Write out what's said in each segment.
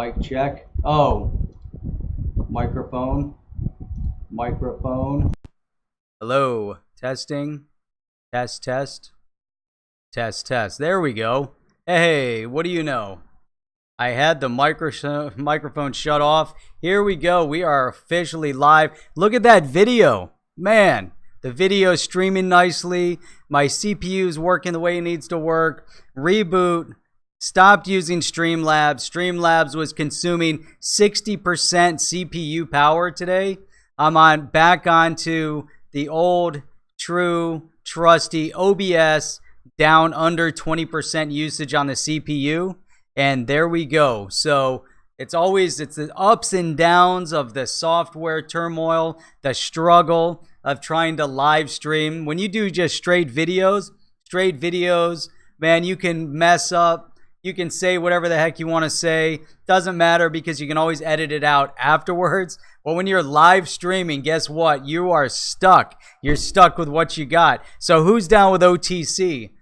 Mic check. Oh, microphone. Microphone. Hello. Testing. Test, test. Test, test. There we go. Hey, what do you know? I had the microphone shut off. Here we go. We are officially live. Look at that video. Man, the video is streaming nicely. My CPU is working the way it needs to work. Reboot. Stopped using Streamlabs. Streamlabs was consuming 60% CPU power today. I'm back onto the old, true, trusty OBS, down under 20% usage on the CPU. And there we go. So it's the ups and downs of the software turmoil, the struggle of trying to live stream. When you do just straight videos, man, you can mess up. You can say whatever the heck you want to say. Doesn't matter because you can always edit it out afterwards. But when you're live streaming, guess what? You are stuck. You're stuck with what you got. So who's down with OTC?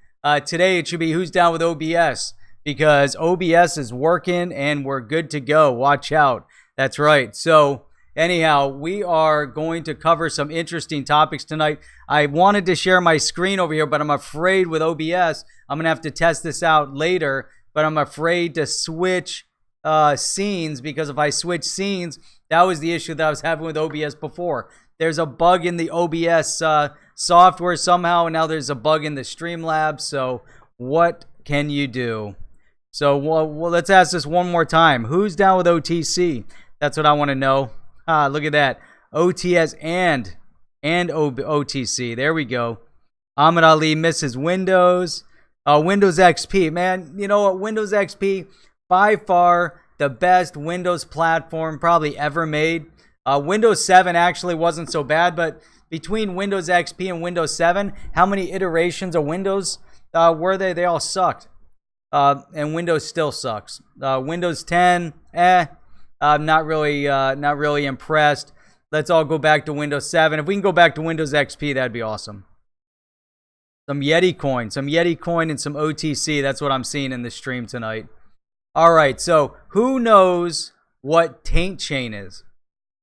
Today it should be who's down with OBS, because OBS is working and we're good to go. Watch out. That's right. So anyhow, we are going to cover some interesting topics tonight. I wanted to share my screen over here, but I'm afraid with OBS, I'm going to have to test this out later. But I'm afraid to switch scenes, because if I switch scenes, that was the issue that I was having with OBS before. There's a bug in the OBS software somehow, and now there's a bug in the Streamlabs. So what can you do? So well, let's ask this one more time. Who's down with OTC? That's what I want to know. Look at that. OTS and OTC. There we go. Ahmed Ali misses Windows. Windows XP, man, you know what? Windows XP, by far the best Windows platform probably ever made. Windows 7 actually wasn't so bad, but between Windows XP and Windows 7, how many iterations of Windows were they? They all sucked. And Windows still sucks. Windows 10, I'm not really impressed. Let's all go back to Windows 7. If we can go back to Windows XP, that'd be awesome. Some Yeti coin and some OTC. That's what I'm seeing in the stream tonight. All right, so who knows what Taintchain is?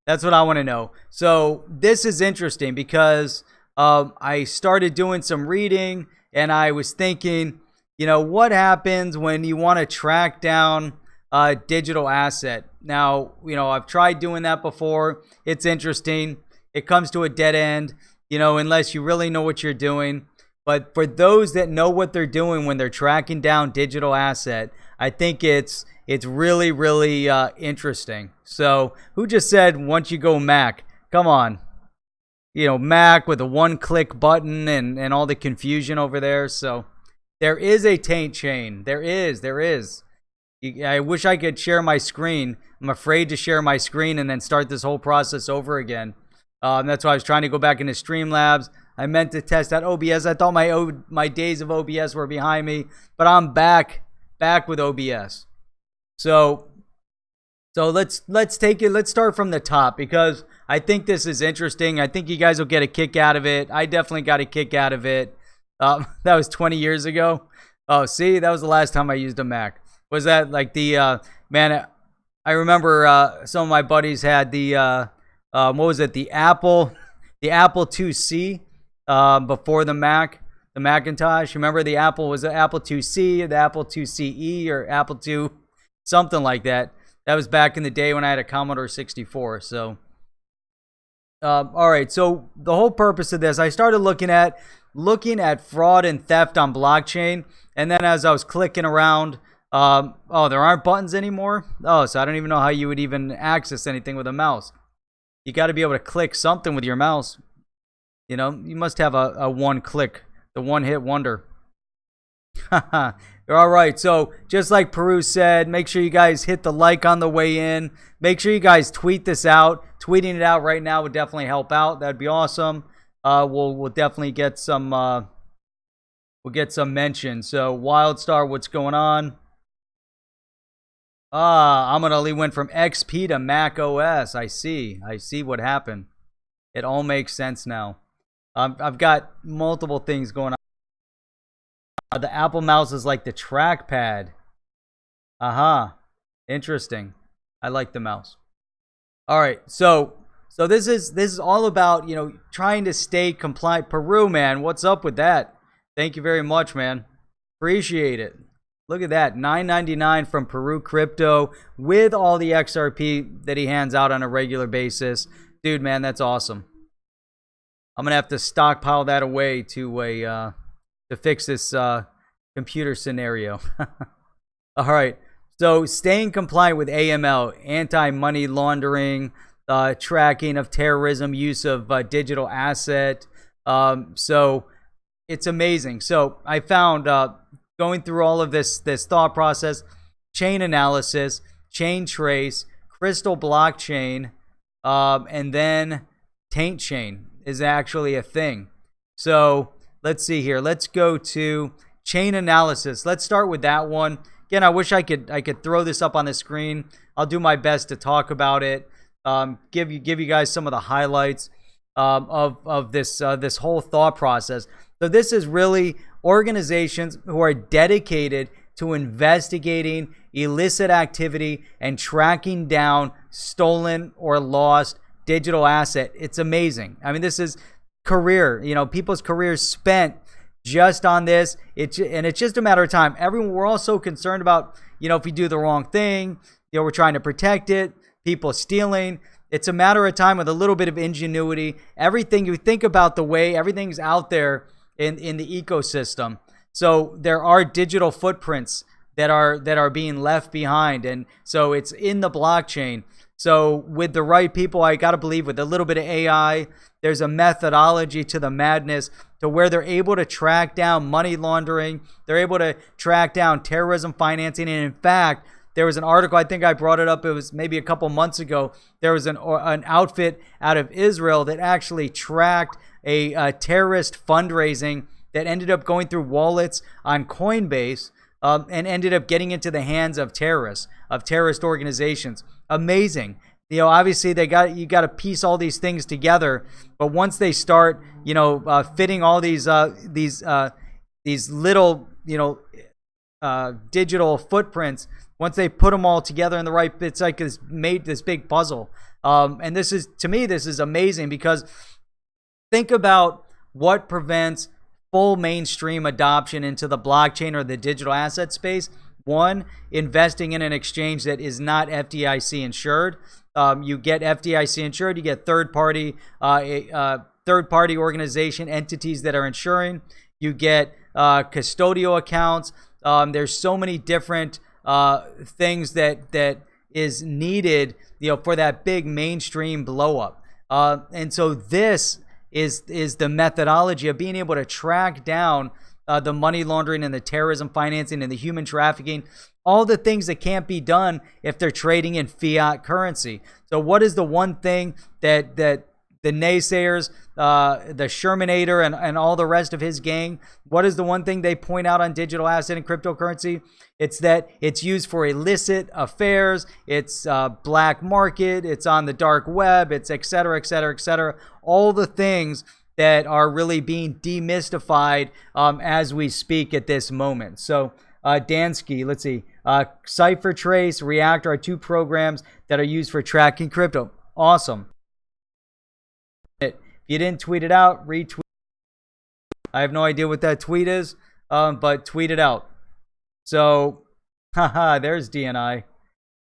That's what I want to know. So this is interesting because I started doing some reading and I was thinking, you know, what happens when you want to track down a digital asset? Now, you know, I've tried doing that before. It's interesting. It comes to a dead end, you know, unless you really know what you're doing. But for those that know what they're doing when they're tracking down digital asset, I think it's really, really interesting. So who just said once you go Mac? Come on. You know, Mac with a one-click button and all the confusion over there. So there is a Taintchain. There is. I wish I could share my screen. I'm afraid to share my screen and then start this whole process over again. That's why I was trying to go back into Streamlabs. I meant to test out OBS. I thought my days of OBS were behind me, but I'm back with OBS. So let's take it. Let's start from the top because I think this is interesting. I think you guys will get a kick out of it. I definitely got a kick out of it. That was 20 years ago. Oh, see, that was the last time I used a Mac. Was that like the man? I remember some of my buddies had the what was it? The Apple IIc. Before the Macintosh. Remember the Apple was the Apple IIc, the Apple IIce, or Apple II, something like that. That was back in the day when I had a Commodore 64. So, all right. So the whole purpose of this, I started looking at fraud and theft on blockchain, and then as I was clicking around, oh, there aren't buttons anymore. Oh, so I don't even know how you would even access anything with a mouse. You got to be able to click something with your mouse. You know, you must have a one click, the one hit wonder. All right, so just like Peru said, make sure you guys hit the like on the way in. Make sure you guys tweet this out. Tweeting it out right now would definitely help out. That'd be awesome. We'll definitely get some mention. So Wildstar, what's going on? Ahmed Ali went from XP to Mac OS. I see what happened. It all makes sense now. I've got multiple things going on. The Apple mouse is like the trackpad. Interesting. I like the mouse. All right, so this is all about, you know, trying to stay compliant. Peru, man, what's up with that? Thank you very much, man. Appreciate it. Look at that, $9.99 from Peru Crypto with all the XRP that he hands out on a regular basis. Dude, man, that's awesome. I'm gonna have to stockpile that away to fix this computer scenario. All right, so staying compliant with AML, anti-money laundering, tracking of terrorism, use of digital asset. So it's amazing. So I found going through all of this thought process, chain analysis, chain trace, crystal blockchain, and then taint chain is actually a thing. So let's see here. Let's go to chain analysis. Let's start with that one. Again, I wish I could throw this up on the screen. I'll do my best to talk about it. Give you guys some of the highlights of this whole thought process. So this is really organizations who are dedicated to investigating illicit activity and tracking down stolen or lost digital asset. It's amazing. I mean, this is career, you know, people's careers spent just on this. And it's just a matter of time. We're all so concerned about, you know, if we do the wrong thing, you know, we're trying to protect it, people stealing. It's a matter of time with a little bit of ingenuity. Everything you think about, the way everything's out there in the ecosystem. So there are digital footprints that are being left behind, and so it's in the blockchain. So with the right people, I gotta believe with a little bit of AI, there's a methodology to the madness to where they're able to track down money laundering, they're able to track down terrorism financing, and in fact, there was an article, I think I brought it up, it was maybe a couple months ago, there was an outfit out of Israel that actually tracked a terrorist fundraising that ended up going through wallets on Coinbase and ended up getting into the hands of terrorist organizations. Amazing. You know, obviously you got to piece all these things together, but once they start, you know, fitting all these little, you know, digital footprints, once they put them all together in the right, it's like it's made this big puzzle. And this is, to me, this is amazing because think about what prevents full mainstream adoption into the blockchain or the digital asset space. One, investing in an exchange that is not FDIC insured. You get FDIC insured, you get third-party organization entities that are insuring. You get custodial accounts. There's so many different things that is needed, you know, for that big mainstream blow up. And so this is the methodology of being able to track down the money laundering and the terrorism financing and the human trafficking, all the things that can't be done if they're trading in fiat currency. So what is the one thing that the naysayers, the Shermanator and all the rest of his gang, what is the one thing they point out on digital asset and cryptocurrency? It's that it's used for illicit affairs, it's black market, it's on the dark web, it's et cetera, et cetera, et cetera. All the things that are really being demystified as we speak at this moment. So Dansky, let's see, CipherTrace, Reactor are two programs that are used for tracking crypto. Awesome. If you didn't tweet it out, retweet. I have no idea what that tweet is, but tweet it out. So, haha, there's DNI.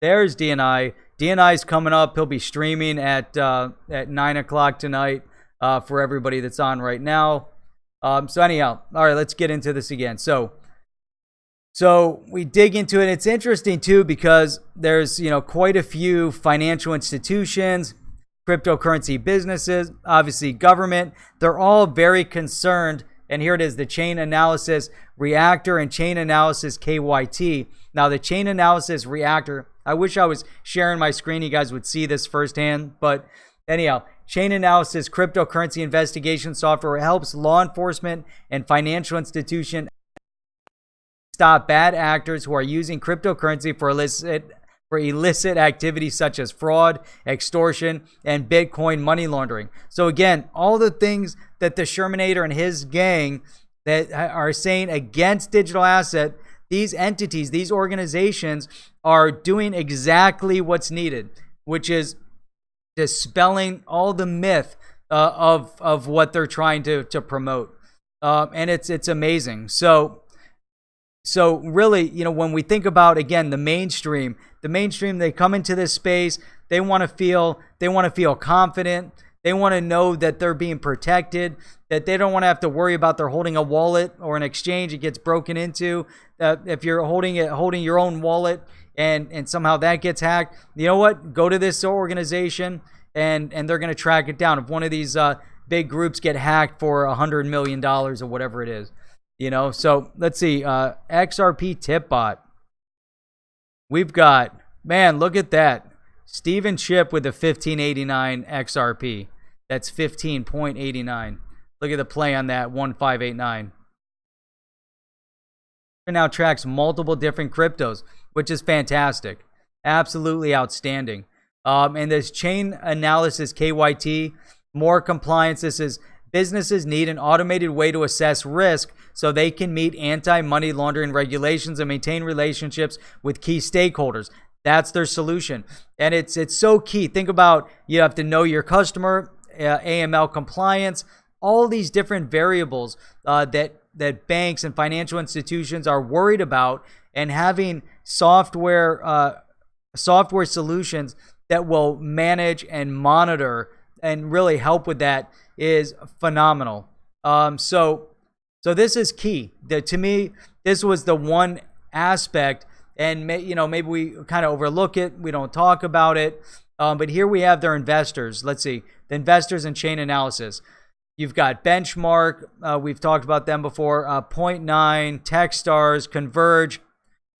There's DNI. DNI's coming up. He'll be streaming at 9 o'clock tonight for everybody that's on right now. So anyhow, all right, let's get into this again. So we dig into it. It's interesting too because there's, you know, quite a few financial institutions, cryptocurrency businesses, obviously government. They're all very concerned. And here it is, the chain analysis Reactor and chain analysis KYT. Now the chain analysis Reactor, I wish I was sharing my screen. You guys would see this firsthand. But anyhow, chain analysis cryptocurrency investigation software helps law enforcement and financial institution stop bad actors who are using cryptocurrency for illicit activities such as fraud, extortion, and Bitcoin money laundering. So again, all the things that the Shermanator and his gang that are saying against digital asset, these entities, these organizations are doing exactly what's needed, which is dispelling all the myth of what they're trying to promote. And it's amazing. So really, when we think about, again, the mainstream, they come into this space, they want to feel confident. They want to know that they're being protected, that they don't want to have to worry about they're holding a wallet or an exchange, it gets broken into. If you're holding your own wallet and somehow that gets hacked, you know what? Go to this organization and they're going to track it down. If one of these big groups get hacked for $100 million or whatever it is, So let's see, XRP tip bot. We've got, man, look at that. Steven Chip with the 1589 XRP. That's 15.89. Look at the play on that, 1589. It now tracks multiple different cryptos, which is fantastic. Absolutely outstanding. And this chain analysis, KYT, more compliance. This is businesses need an automated way to assess risk so they can meet anti-money laundering regulations and maintain relationships with key stakeholders. That's their solution. And it's so key. Think about, you have to know your customer, AML compliance, all these different variables that banks and financial institutions are worried about, and having software solutions that will manage and monitor and really help with that is phenomenal. So this is key. To me, this was the one aspect. And maybe we kind of overlook it. We don't talk about it. But here we have their investors. Let's see. The investors in chain analysis. You've got Benchmark. We've talked about them before. Point9, Techstars, Converge,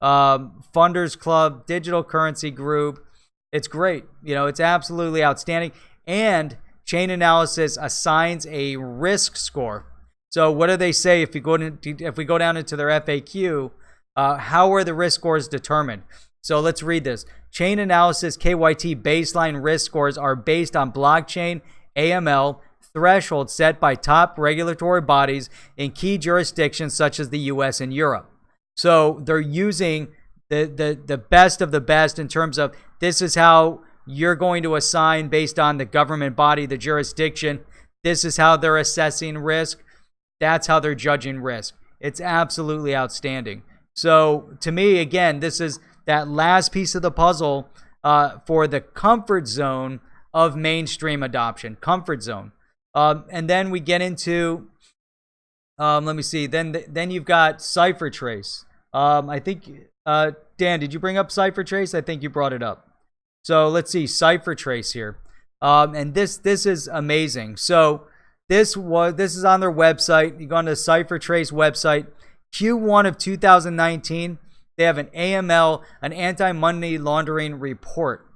Funders Club, Digital Currency Group. It's great. It's absolutely outstanding. And chain analysis assigns a risk score. So what do they say if we go down into their FAQ? How are the risk scores determined? So let's read this. Chain analysis KYT baseline risk scores are based on blockchain AML thresholds set by top regulatory bodies in key jurisdictions such as the US and Europe. So they're using the best of the best in terms of, this is how you're going to assign based on the government body, the jurisdiction. This is how they're assessing risk. That's how they're judging risk. It's absolutely outstanding. So to me, again, this is that last piece of the puzzle for the comfort zone of mainstream adoption. Comfort zone. And then we get into, let me see, then you've got CipherTrace. I think, Dan, did you bring up CipherTrace? I think you brought it up. So let's see, CipherTrace here. And this is amazing. So this is on their website. You go on the CipherTrace website. Q1 of 2019, they have an AML, an anti-money laundering report.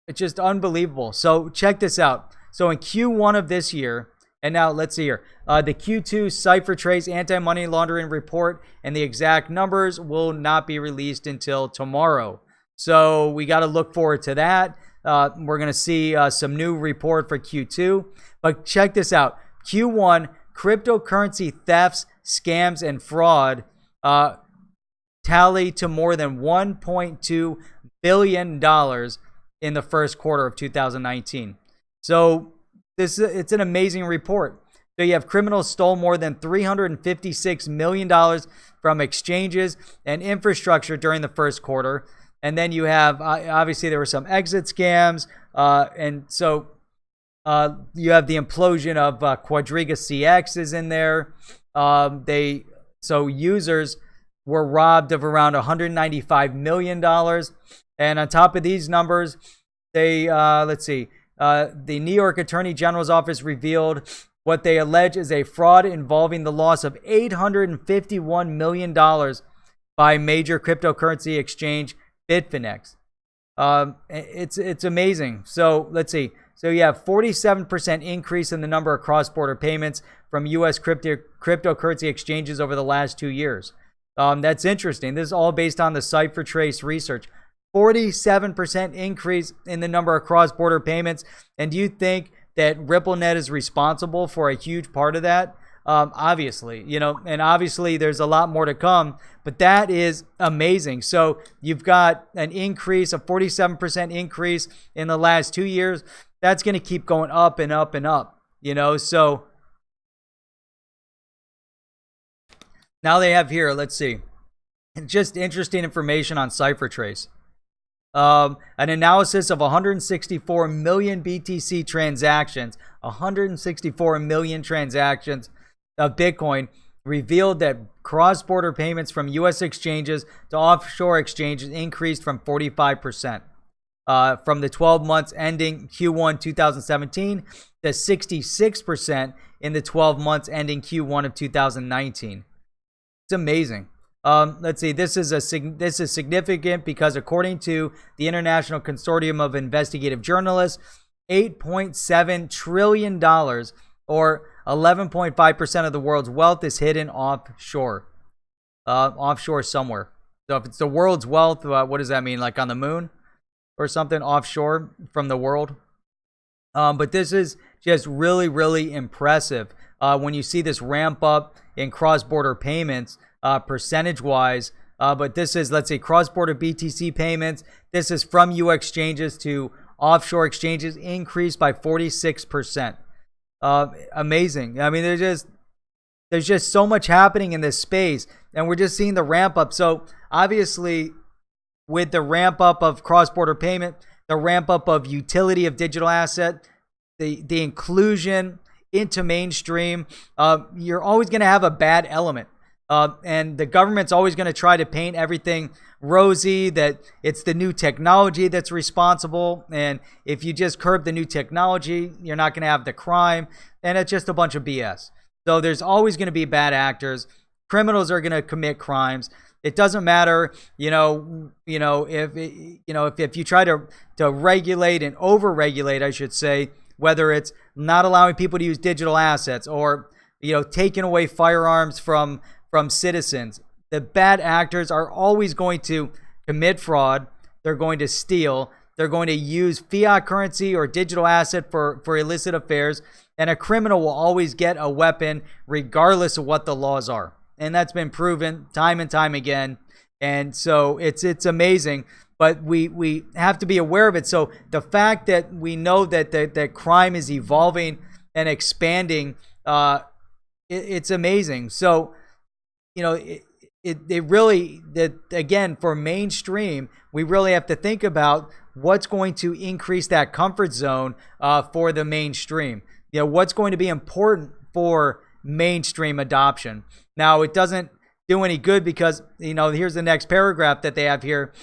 It's just unbelievable. So check this out. So in Q1 of this year, and now let's see here, the Q2 CipherTrace anti-money laundering report and the exact numbers will not be released until tomorrow. So we got to look forward to that. We're going to see some new report for Q2. But check this out. Q1, cryptocurrency thefts, scams, and fraud tally to more than $1.2 billion in the first quarter of 2019. So it's an amazing report. So you have criminals stole more than $356 million from exchanges and infrastructure during the first quarter. And then you have, obviously, there were some exit scams. And so you have the implosion of Quadriga CX is in there. So users were robbed of around $195 million. And on top of these numbers, let's see, the New York Attorney General's office revealed what they allege is a fraud involving the loss of $851 million by major cryptocurrency exchange Bitfinex. It's amazing. So let's see. So you have 47% increase in the number of cross-border payments from U.S. cryptocurrency exchanges over the last 2 years. That's interesting. This is all based on the CipherTrace research. 47% increase in the number of cross-border payments. And do you think that RippleNet is responsible for a huge part of that? obviously, you know, and obviously there's a lot more to come, but that is amazing. So you've got an increase, a 47% increase in the last 2 years. That's going to keep going up and up and up, you know. So now they have here, let's see, just interesting information on CipherTrace. An analysis of 164 million BTC transactions, 164 million transactions of Bitcoin revealed that cross-border payments from U.S. exchanges to offshore exchanges increased from 45% from the 12 months ending Q1 2017 to 66% in the 12 months ending Q1 of 2019. It's amazing. Let's see. This is significant because according to the International Consortium of Investigative Journalists, $8.7 trillion or 11.5% of the world's wealth is hidden offshore, offshore somewhere. So if it's the world's wealth, what does that mean? Like on the moon or something, offshore from the world? But this is just really, really impressive when you see this ramp up in cross-border payments percentage-wise. But this is, let's say, cross-border BTC payments. This is from U.S. exchanges to offshore exchanges, increased by 46%. Amazing. I mean, there's just so much happening in this space, and we're just seeing the ramp up. So obviously, with the ramp up of cross-border payment, the ramp up of utility of digital asset, the inclusion into mainstream, you're always going to have a bad element. And the government's always going to try to paint everything rosy, that it's the new technology that's responsible. And if you just curb the new technology, you're not going to have the crime. And it's just a bunch of BS. So there's always going to be bad actors. Criminals are going to commit crimes. It doesn't matter, if you try to regulate and over-regulate, I should say, whether it's not allowing people to use digital assets or, taking away firearms from citizens. The bad actors are always going to commit fraud. They're going to steal. They're going to use fiat currency or digital asset for illicit affairs. And a criminal will always get a weapon regardless of what the laws are. And that's been proven time and time again. And so it's amazing. But we have to be aware of it. So the fact that we know that crime is evolving and expanding, it's amazing. So, it really, again, for mainstream, we really have to think about what's going to increase that comfort zone for the mainstream. What's going to be important for mainstream adoption. Now, it doesn't do any good because, here's the next paragraph that they have here.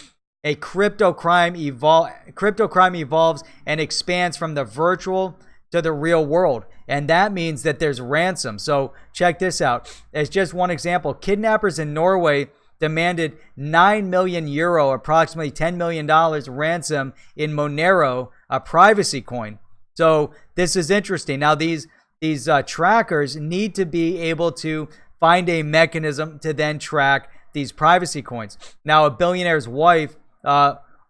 A crypto crime evolves and expands from the virtual to the real world. And that means that there's ransom. So check this out. As just one example, kidnappers in Norway demanded 9 million euro, approximately $10 million ransom in Monero, a privacy coin. So this is interesting. Now these trackers need to be able to find a mechanism to then track these privacy coins. Now a billionaire's wife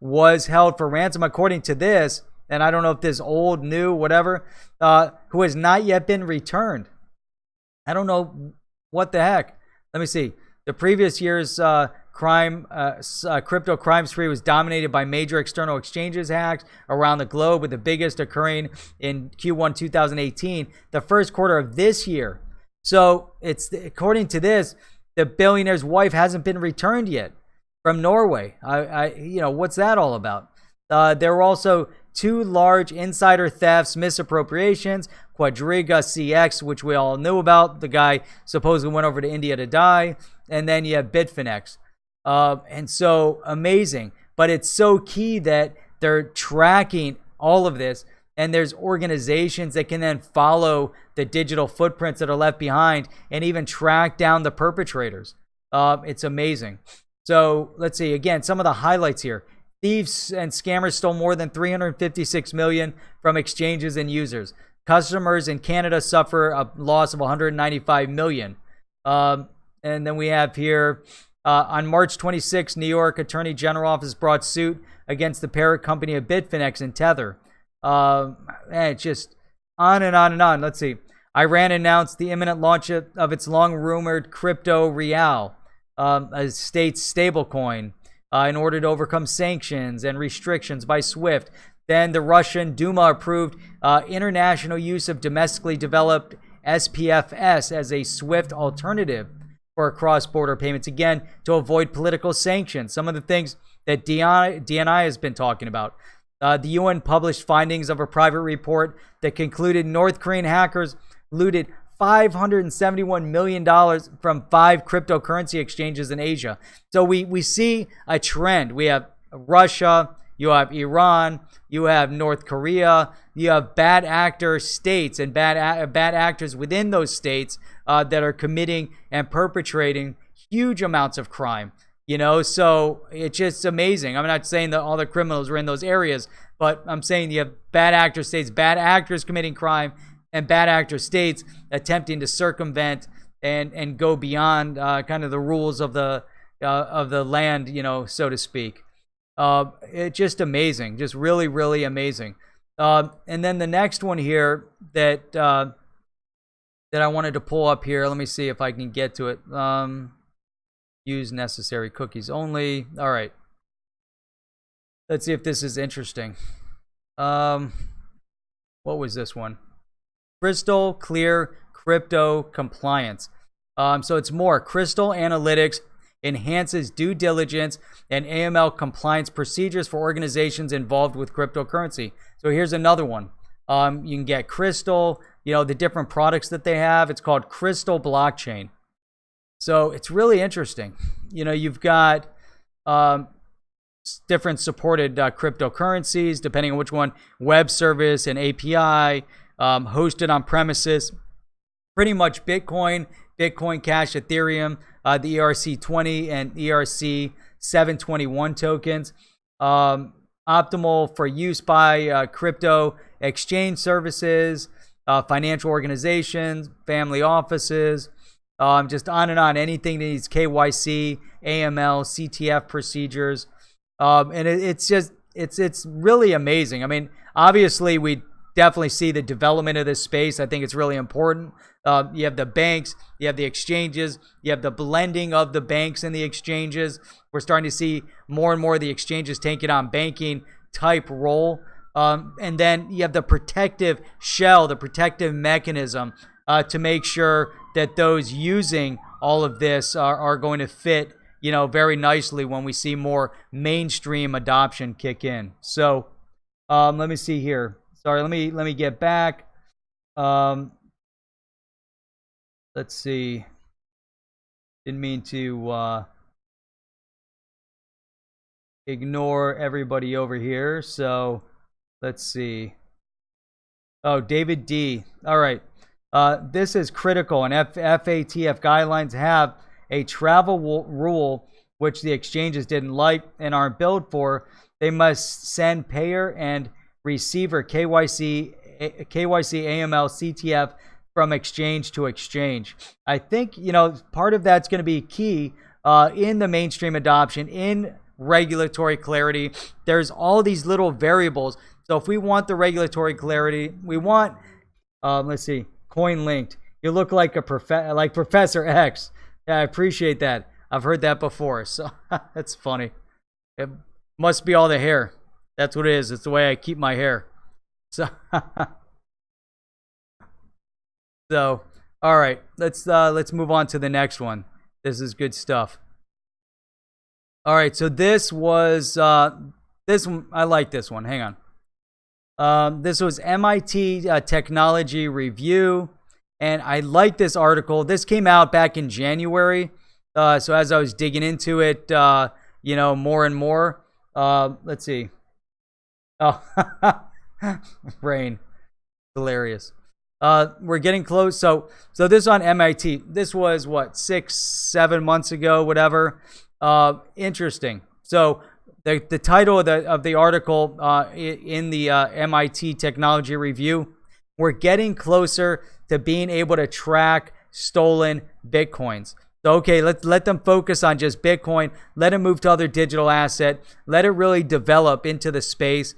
was held for ransom according to this, and I don't know if this old, new, whatever, who has not yet been returned. I don't know what the heck. Let me see. The previous year's crypto crime spree was dominated by major external exchanges hacks around the globe, with the biggest occurring in Q1 2018, the first quarter of this year. So it's, according to this, the billionaire's wife hasn't been returned yet from Norway. What's that all about? There were also 2 large insider thefts, misappropriations, Quadriga CX, which we all knew about. The guy supposedly went over to India to die. And then you have Bitfinex. And so amazing. But it's so key that they're tracking all of this. And there's organizations that can then follow the digital footprints that are left behind and even track down the perpetrators. It's amazing. So let's see, again, some of the highlights here. Thieves and scammers stole more than $356 million from exchanges and users. Customers in Canada suffer a loss of $195 million. And then we have here, on March 26, New York Attorney General Office brought suit against the parent company of Bitfinex and Tether. And it's just on and on and on. Let's see. Iran announced the imminent launch of its long-rumored crypto Real, a state's stablecoin, in order to overcome sanctions and restrictions by SWIFT. Then the Russian Duma approved international use of domestically developed SPFS as a SWIFT alternative for cross-border payments, again, to avoid political sanctions. Some of the things that DNI has been talking about. The UN published findings of a private report that concluded North Korean hackers looted $571 million from 5 cryptocurrency exchanges in Asia. So we see a trend. We have Russia, you have Iran, you have North Korea, you have bad actor states and bad actors within those states that are committing and perpetrating huge amounts of crime. You know, so it's just amazing. I'm not saying that all the criminals are in those areas, but I'm saying you have bad actor states, bad actors committing crime, and bad actor states attempting to circumvent and go beyond kind of the rules of the land, you know, so to speak. It's just amazing, just really, really amazing. And then the next one here that I wanted to pull up here. Let me see if I can get to it. Use necessary cookies only. All right. Let's see if this is interesting. What was this one? Crystal Clear Crypto Compliance. So it's more. Crystal Analytics enhances due diligence and AML compliance procedures for organizations involved with cryptocurrency. So here's another one. You can get Crystal, you know, the different products that they have. It's called Crystal Blockchain. So it's really interesting. You know, you've got different supported cryptocurrencies, depending on which one, web service and API, hosted on premises, pretty much Bitcoin, Bitcoin Cash, Ethereum, the ERC20 and ERC721 tokens, optimal for use by crypto exchange services, financial organizations, family offices, just on and on, anything that needs KYC, AML, CTF procedures. And it's really amazing. I mean, obviously we definitely see the development of this space. I think it's really important. You have the banks, you have the exchanges, you have the blending of the banks and the exchanges. We're starting to see more and more of the exchanges taking on banking type role. And then you have the protective shell, the protective mechanism to make sure that those using all of this are going to fit, you know, very nicely when we see more mainstream adoption kick in. So let me see here. Sorry, let me get back. Let's see. Didn't mean to ignore everybody over here. So let's see. Oh, David D. All right. This is critical, and FATF guidelines have a travel rule which the exchanges didn't like and aren't billed for. They must send payer and receiver KYC, AML, CTF from exchange to exchange. I think, you know, part of that's going to be key in the mainstream adoption, in regulatory clarity. There's all these little variables. So if we want the regulatory clarity, we want, let's see, coin linked. You look like like Professor X. Yeah, I appreciate that. I've heard that before, so that's funny. It must be all the hair. That's what it is. It's the way I keep my hair. So, all right. Let's move on to the next one. This is good stuff. All right. So this was this one. I like this one. Hang on. This was MIT Technology Review, and I like this article. This came out back in January. So as I was digging into it, you know, more and more. Let's see. Oh, rain, hilarious. We're getting close. So this on MIT. This was what, 6-7 months ago, whatever. Interesting. So the title of the article in the MIT Technology Review: we're getting closer to being able to track stolen Bitcoins. So, okay, let them focus on just Bitcoin. Let them move to other digital asset. Let it really develop into the space.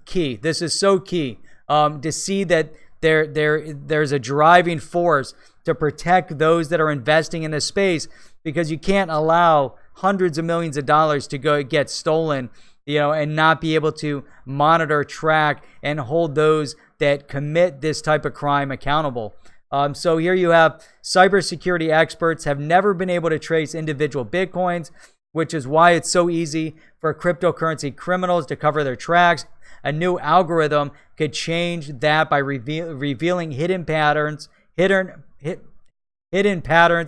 Key. This is so key to see that there's a driving force to protect those that are investing in this space, because you can't allow hundreds of millions of dollars to go get stolen, and not be able to monitor, track, and hold those that commit this type of crime accountable. So here you have cybersecurity experts have never been able to trace individual Bitcoins, which is why it's so easy for cryptocurrency criminals to cover their tracks. A new algorithm could change that by revealing hidden patterns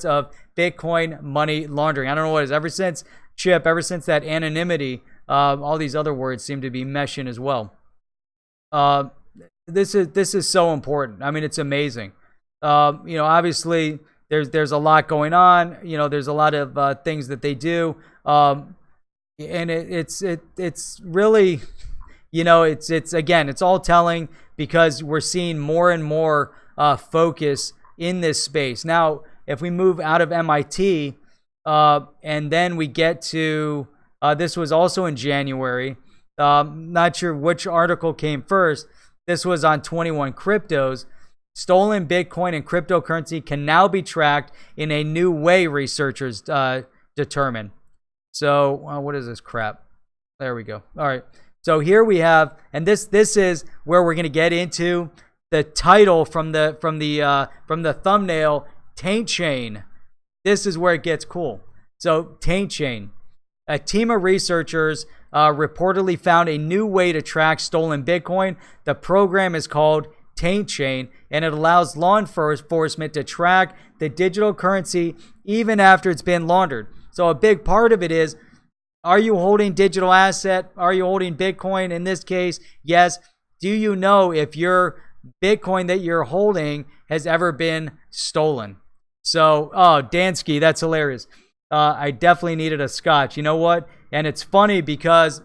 of Bitcoin money laundering. I don't know what it is. Ever since that anonymity, all these other words seem to be meshing as well. This is so important. I mean, it's amazing. Obviously there's a lot going on. There's a lot of things that they do, and it's really, it's all telling, because we're seeing more and more focus in this space. Now, if we move out of MIT, and then we get to this was also in January. Not sure which article came first. This was on 21 Cryptos. Stolen Bitcoin and cryptocurrency can now be tracked in a new way, researchers determine. So what is this crap? There we go. All right. So here we have, and this is where we're going to get into the title from the thumbnail, TAINTCHAIN. This is where it gets cool. So TAINTCHAIN. A team of researchers reportedly found a new way to track stolen Bitcoin. The program is called TAINTCHAIN, and it allows law enforcement to track the digital currency even after it's been laundered. So a big part of it is, are you holding digital asset? Are you holding Bitcoin? In this case, yes. Do you know if your Bitcoin that you're holding has ever been stolen? So, Dansky, that's hilarious. I definitely needed a scotch. You know what? And it's funny because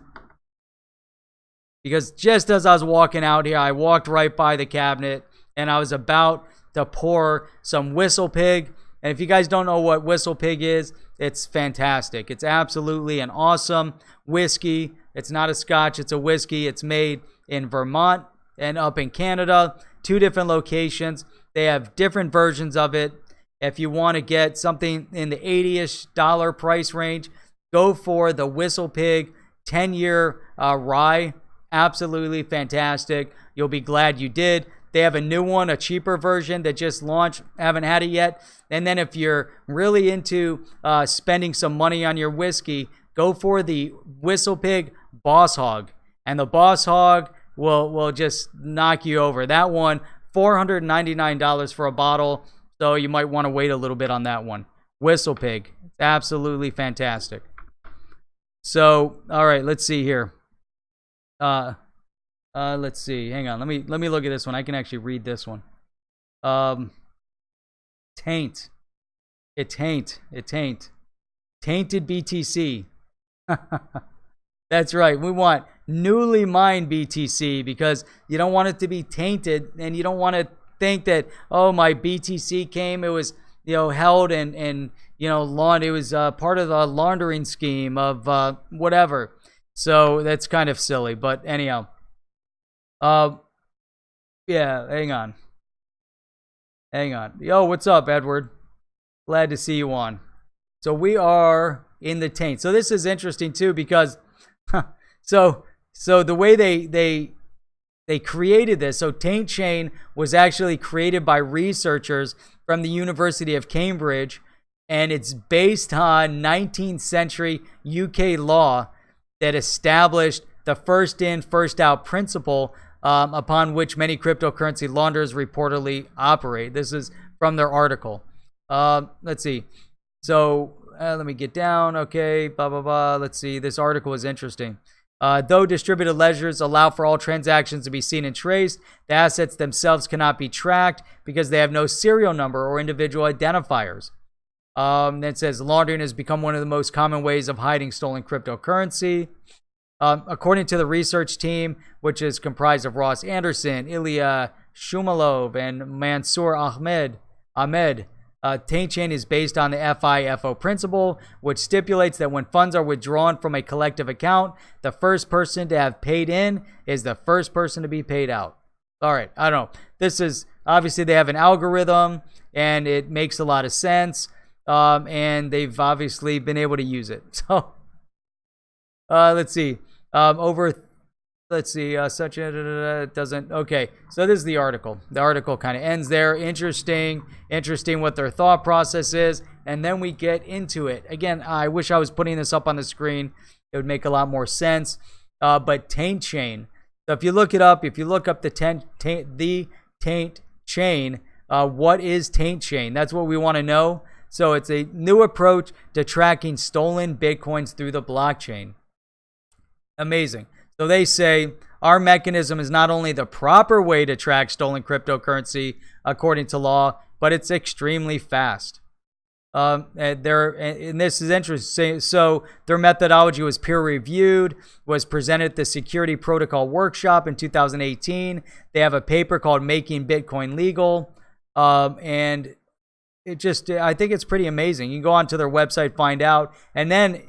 just as I was walking out here, I walked right by the cabinet and I was about to pour some Whistle Pig. And if you guys don't know what Whistle Pig is, it's fantastic. It's absolutely an awesome whiskey. It's not a scotch, it's a whiskey. It's made in Vermont and up in Canada. 2 different locations. They have different versions of it. If you want to get something in the $80-ish price range, go for the Whistle Pig 10-year rye. Absolutely fantastic. You'll be glad you did. They have a new one, a cheaper version that just launched. Haven't had it yet. And then if you're really into spending some money on your whiskey, go for the Whistle Pig Boss Hog. And the Boss Hog will just knock you over. That one, $499 for a bottle. So you might want to wait a little bit on that one. Whistle Pig. Absolutely fantastic. So, all right, let's see here. Let's see. Hang on. Let me look at this one. I can actually read this one. Taint. Tainted BTC. That's right. We want newly mined BTC because you don't want it to be tainted, and you don't want to think that, oh, my BTC came, it was, held and laundered. It was part of the laundering scheme of whatever. So that's kind of silly, but anyhow. Yeah, hang on. Yo, what's up, Edward? Glad to see you on. So we are in the Taint. So this is interesting too because, so the way they created this. So TAINTCHAIN was actually created by researchers from the University of Cambridge, and it's based on 19th century UK law that established the first in, first out principle upon which many cryptocurrency launderers reportedly operate. This is from their article. Let's see. So let me get down. Okay, blah, blah, blah. Let's see. This article is interesting. Though distributed ledgers allow for all transactions to be seen and traced, the assets themselves cannot be tracked because they have no serial number or individual identifiers. It says laundering has become one of the most common ways of hiding stolen cryptocurrency. According to the research team, which is comprised of Ross Anderson, Ilya Shumalov, and Mansour Ahmed, TAINTCHAIN is based on the FIFO principle, which stipulates that when funds are withdrawn from a collective account, the first person to have paid in is the first person to be paid out. All right, I don't know. This is obviously they have an algorithm and it makes a lot of sense. And they've obviously been able to use it. So let's see. Such a doesn't. Okay, so this is the article. The article kind of ends there. Interesting what their thought process is, and then we get into it. Again, I wish I was putting this up on the screen. It would make a lot more sense. But Taint Chain. So if you look it up, if you look up the Taint Chain, what is Taint Chain? That's what we want to know. So it's a new approach to tracking stolen Bitcoins through the blockchain. Amazing. So they say our mechanism is not only the proper way to track stolen cryptocurrency according to law, but it's extremely fast. And this is interesting. So their methodology was peer-reviewed, was presented at the Security Protocol Workshop in 2018. They have a paper called Making Bitcoin Legal. And I think it's pretty amazing. You can go onto their website, find out. And then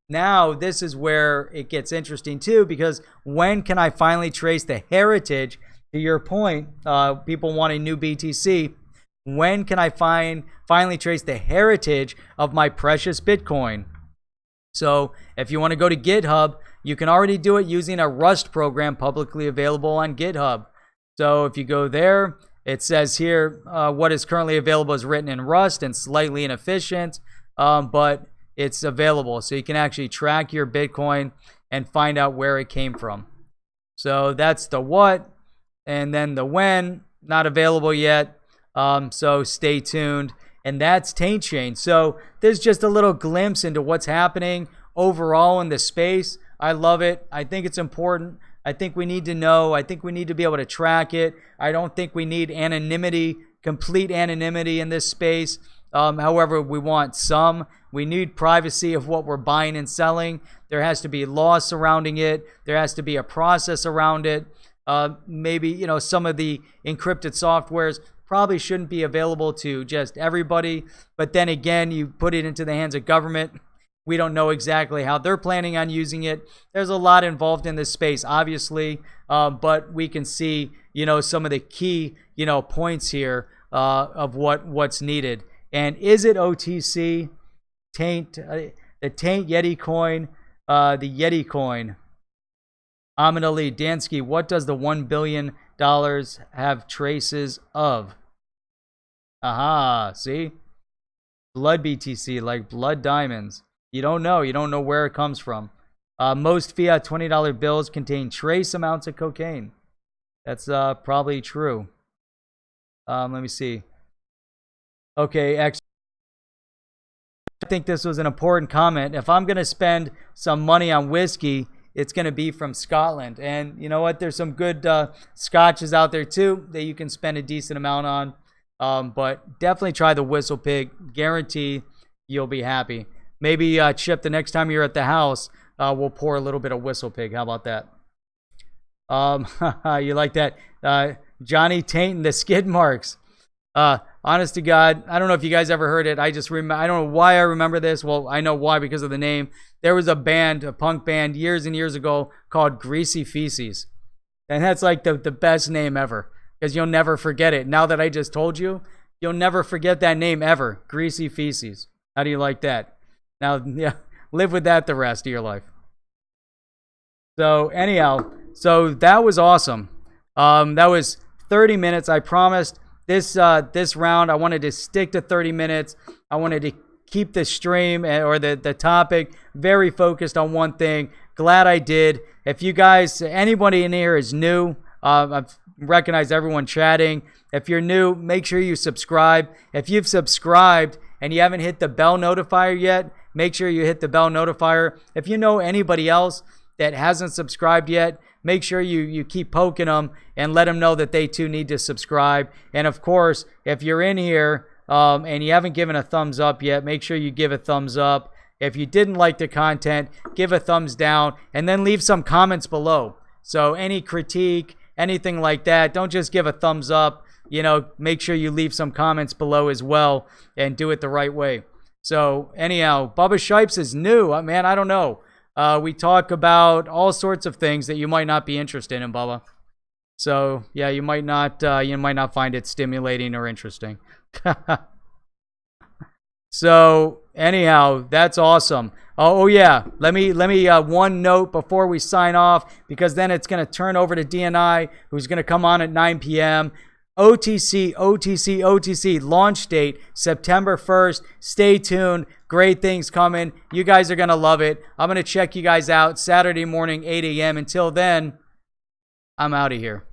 now this is where it gets interesting too, because when can I finally trace the heritage, to your point, people wanting new BTC, when can I finally trace the heritage of my precious Bitcoin? So if you want to go to GitHub, you can already do it using a Rust program publicly available on GitHub. So if you go there, it says here, what is currently available is written in Rust and slightly inefficient, but it's available. So you can actually track your Bitcoin and find out where it came from. So that's the what, and then the when, not available yet. So stay tuned. And that's Taint Chain. So there's just a little glimpse into what's happening overall in the space. I love it. I think it's important. I think we need to know. I think we need to be able to track it. I don't think we need anonymity, complete anonymity in this space. However, we want some. We need privacy of what we're buying and selling. There has to be law surrounding it. There has to be a process around it. Maybe, some of the encrypted softwares probably shouldn't be available to just everybody. But then again, you put it into the hands of government. We don't know exactly how they're planning on using it. There's a lot involved in this space, obviously. But we can see, some of the key, points here of what's needed. And is it OTC? Taint, the Taint Yeti coin, the Yeti coin. Ahmed Ali, Dansky, what does the $1 billion have traces of? Aha, see? Blood BTC, like blood diamonds. You don't know. You don't know where it comes from. Most fiat $20 bills contain trace amounts of cocaine. That's probably true. Let me see. Okay, I think this was an important comment. If I'm going to spend some money on whiskey, it's going to be from Scotland. And you know what? There's some good scotches out there too that you can spend a decent amount on. But definitely try the Whistle Pig. Guarantee you'll be happy. Maybe, Chip, the next time you're at the house, we'll pour a little bit of Whistle Pig. How about that? You like that? Johnny Taint and the skid marks. Honest to God, I don't know if you guys ever heard it. I don't know why I remember this. Well, I know why, because of the name. There was a band, a punk band, years and years ago called Greasy Feces. And that's like the best name ever, because you'll never forget it. Now that I just told you, you'll never forget that name ever. Greasy Feces. How do you like that? Now, yeah, live with that the rest of your life. So anyhow, so that was awesome. That was 30 minutes. I promised this round, I wanted to stick to 30 minutes. I wanted to keep the stream or the topic very focused on one thing. Glad I did. If you guys, anybody in here is new, I've recognized everyone chatting. If you're new, make sure you subscribe. If you've subscribed and you haven't hit the bell notifier yet, make sure you hit the bell notifier. If you know anybody else that hasn't subscribed yet, make sure you keep poking them and let them know that they too need to subscribe. And of course, if you're in here and you haven't given a thumbs up yet, make sure you give a thumbs up. If you didn't like the content, give a thumbs down and then leave some comments below. So any critique, anything like that, don't just give a thumbs up. Make sure you leave some comments below as well and do it the right way. So anyhow, Bubba Shipes is new. Man, I don't know. We talk about all sorts of things that you might not be interested in, Bubba. So yeah, you might not find it stimulating or interesting. So anyhow, that's awesome. Oh yeah, let me one note before we sign off, because then it's gonna turn over to DNI, who's gonna come on at 9 p.m. OTC launch date September 1st. Stay tuned. Great things coming. You guys are gonna love it. I'm gonna check you guys out Saturday morning 8 a.m. Until then, I'm out of here.